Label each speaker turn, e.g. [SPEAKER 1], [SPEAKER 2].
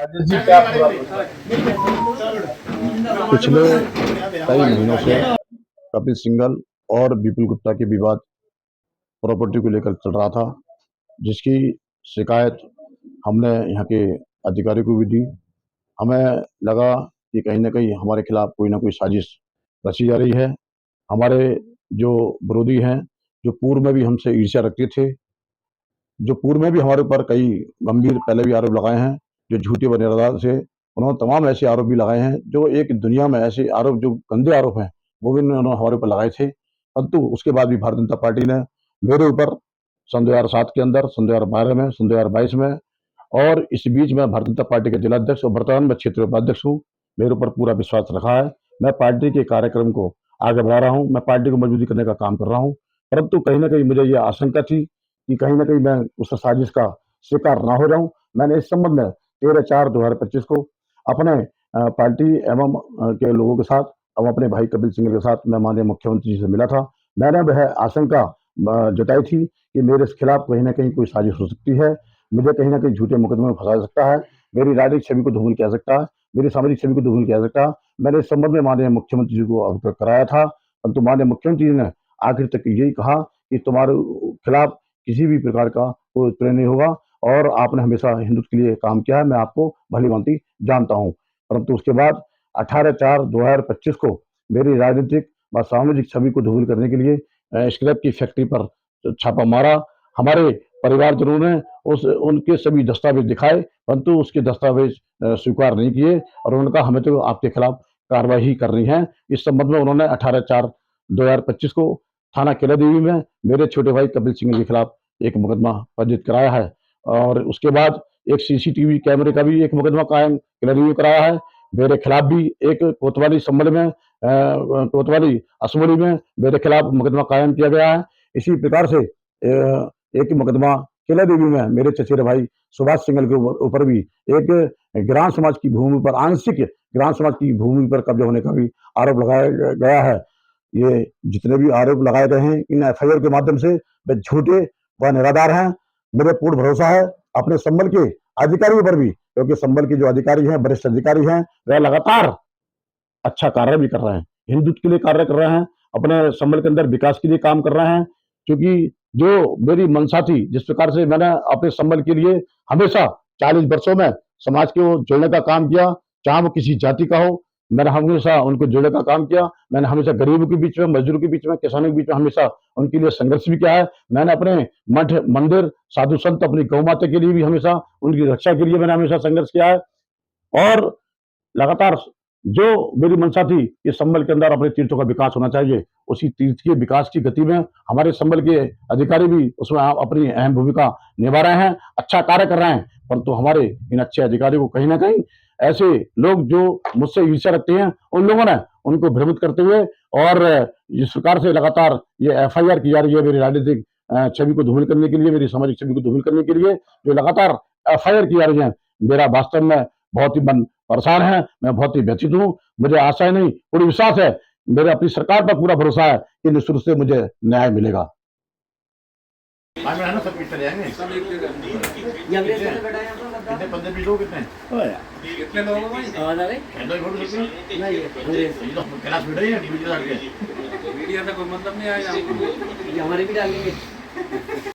[SPEAKER 1] पिछले कई महीनों से कपिल सिंघल और विपुल गुप्ता के विवाद प्रॉपर्टी को लेकर चल रहा था, जिसकी शिकायत हमने यहाँ के अधिकारी को भी दी। हमें लगा कि कहीं ना कहीं हमारे खिलाफ कोई ना कोई साजिश रची जा रही है। हमारे जो विरोधी हैं, जो पूर्व में भी हमसे ईर्ष्या रखते थे, जो पूर्व में भी हमारे ऊपर कई गंभीर पहले भी आरोप लगाए हैं, जो झूठे व निराधार से, उन्होंने तमाम ऐसे आरोप भी लगाए हैं जो एक दुनिया में ऐसे आरोप, जो गंदे आरोप हैं, वो भी उन्होंने हमारे ऊपर लगाए थे। परंतु उसके बाद भी भारतीय जनता पार्टी ने मेरे ऊपर सन 2007 के अंदर, सन 2012 में, सन 2022 में, और इस बीच में भारतीय जनता पार्टी के जिलाध्यक्ष और वर्तमान में क्षेत्रीय उपाध्यक्ष हूँ, मेरे ऊपर पूरा विश्वास रखा है। मैं पार्टी के कार्यक्रम को आगे बढ़ा रहा हूँ, मैं पार्टी को मजबूती करने का काम कर रहा हूँ। परंतु कहीं ना कहीं मुझे ये आशंका थी कि कहीं ना कहीं मैं उस साजिश का शिकार ना हो जाऊं। मैंने इस संबंध में 13/4/2025 को अपने पार्टी एवं के लोगों के साथ, एवं अपने भाई कपिल सिंघल के साथ मैं माननीय मुख्यमंत्री जी से मिला था। मैंने वह आशंका जताई थी कि मेरे खिलाफ कहीं ना कहीं कोई साजिश हो सकती है, मुझे कहीं ना कहीं झूठे मुकदमे में फंसा सकता है, मेरी राजनीतिक छवि को धूमिल किया सकता है, मेरी सामाजिक छवि को धूमिल किया सकता है। मैंने इस संबंध में माननीय मुख्यमंत्री जी को अवगत कराया था, परंतु माननीय मुख्यमंत्री जी ने आखिर तक यही कहा कि तुम्हारे खिलाफ किसी भी प्रकार का कोई उत्पीड़न नहीं होगा, और आपने हमेशा हिंदुत्व के लिए काम किया है, मैं आपको भली भांति जानता हूं। परंतु उसके बाद 18/4/2025 को मेरी राजनीतिक व सामाजिक छवि को धूमिल करने के लिए स्क्रैप की फैक्ट्री पर छापा मारा। हमारे परिवारजनों ने उनके सभी दस्तावेज दिखाए, परंतु उसके दस्तावेज स्वीकार नहीं किए, और उनका हमें तो आपके खिलाफ कार्रवाई ही करनी है। इस संबंध में उन्होंने 18/4/2025 को थाना केला देवी में मेरे छोटे भाई कपिल सिंघल के खिलाफ एक मुकदमा पंजीकृत कराया है, और उसके बाद एक सीसीटीवी कैमरे का भी एक मुकदमा कायम केला देवी में कराया है। मेरे खिलाफ भी एक कोतवाली संबल में, कोतवाली असमोली में मेरे खिलाफ मुकदमा कायम किया गया है। इसी प्रकार से एक मुकदमा केला देवी में मेरे चचेरे भाई सुभाष सिंघल के ऊपर भी एक ग्राम समाज की भूमि पर, आंशिक ग्राम समाज की भूमि पर कब्जा होने का भी आरोप लगाया गया है। ये जितने भी आरोप लगाए गए हैं इन एफआईआर के माध्यम से, वे झूठे व निराधार हैं। मुझे पूर्ण भरोसा है अपने संबल के अधिकारियों पर भी, क्योंकि संबल के जो अधिकारी हैं, वरिष्ठ अधिकारी हैं, वह लगातार अच्छा कार्य भी कर रहे हैं, हिंदुत्व के लिए कार्य कर रहे हैं, अपने संबल के अंदर विकास के लिए काम कर रहे हैं। क्योंकि जो मेरी मंशा थी, जिस प्रकार से मैंने अपने संबल के लिए हमेशा 40 वर्षों में समाज को जोड़ने का काम किया, चाहे वो किसी जाति का हो, मैंने हमेशा उनको जोड़ने का काम किया। मैंने हमेशा गरीबों के बीच में, मजदूरों के बीच में, किसानों के बीच में हमेशा उनके लिए संघर्ष भी किया है। मैंने अपने मठ मंदिर, साधु संत, अपनी गौ माता के लिए भी हमेशा, उनकी रक्षा के लिए मैंने हमेशा संघर्ष किया है। और लगातार जो मेरी मंशा थी कि संबल के अंदर अपने तीर्थों का विकास होना चाहिए, उसी तीर्थ के विकास की गति में हमारे संबल के अधिकारी भी उसमें अपनी अहम भूमिका निभा रहे हैं, अच्छा कार्य कर रहे हैं। परंतु हमारे इन अच्छे अधिकारियों को कहीं ना कहीं ऐसे लोग जो मुझसे ईर्ष्या रखते हैं, उन लोगों ने उनको भ्रमित करते हुए, और इस प्रकार से लगातार ये एफआईआर की जा रही है मेरी राजनीतिक छवि को धूमिल करने के लिए, मेरी सामाजिक छवि को धूमिल करने के लिए जो लगातार एफआईआर की जा रही है। मेरा वास्तव में बहुत ही मन परेशान है, मैं बहुत ही व्यथित हूँ। मुझे आशा ही नहीं, पूरी विश्वास है, मेरे अपनी सरकार पर पूरा भरोसा है कि निश्चित रूप से मुझे न्याय मिलेगा।
[SPEAKER 2] कितने 15-20 लोग कितने
[SPEAKER 3] कितने लोग हैं भाई?
[SPEAKER 2] क्लास वीडियो है टीवी के साथ
[SPEAKER 3] मीडिया से कोई मतलब नहीं आया,
[SPEAKER 4] ये हमारे भी डालेंगे।